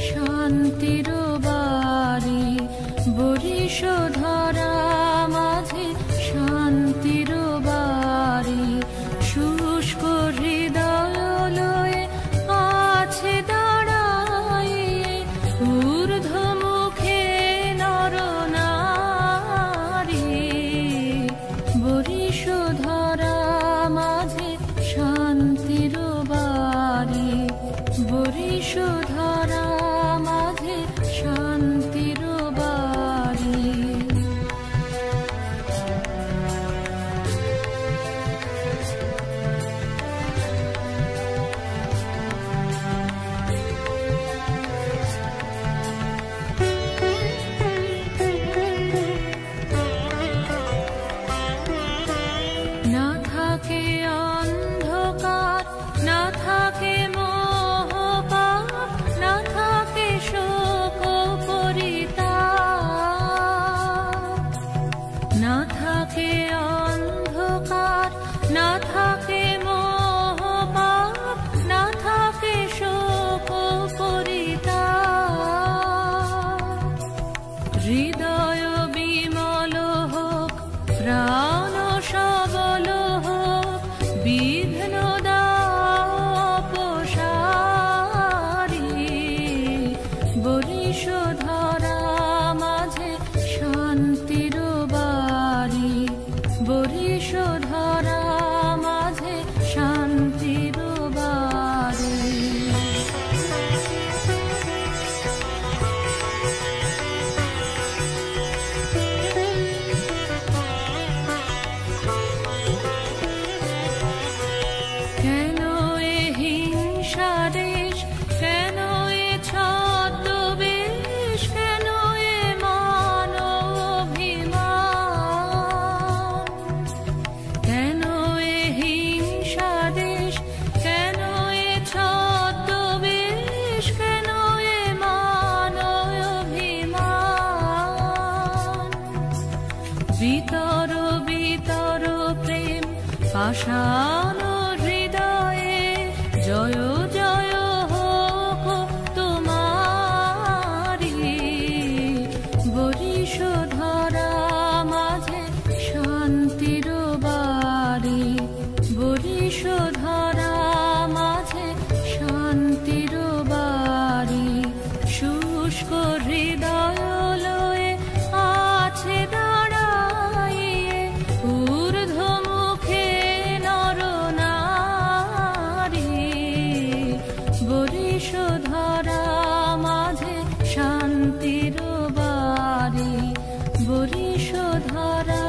শান্তির বাড়ি বরিশধরা মাঝে শান্তির বাড়ি শুষ্ক হৃদয় লয়ে আছে দাঁড়াইয়ে ঊর্ধ্বমুখে নরনারী বরিশধরা মাঝে শান্তির বাড়ি বরিশধরা মাঝে শান্তির বাড়ি। না থাকে অন্ধকার, না থাকে মোহপাপ, না থাকে শোক পরিতাপ। না থাকে অন্ধকার, না থাকে মোহপাপ, না থাকে শোক পরিতাপ। হৃদয় বিমল হোক, প্রাণ সবল হোক, বিঘ্ন দাপসারি বরিশধরা মাঝে শান্তির বাড়ি বরিশধরা মাঝে শান্তির বাড়ি। কেন এ হিংসা দেশ, কেন এ ছদ্মবেশ, কেন এ মানবাভিমান। কেন এ হিংসা দেশ, কেন এ ছদ্মবেশ, কেন এ মানবাভিমান। বিতর বিতর প্রেম পাষাণ হৃদয়ে, জয় জয় হোক তোমারি বরিশধরা মাঝে শান্তির বাড়ি বরিশধরা মাঝে শান্তির বাড়ি। শুষ্ক হৃদয় লয়ে আছে দাঁড়াইয়ে ঊর্ধ্বমুখে নরনারী বরিশধরা মাঝে শান্তির বাড়ি বরিশধরা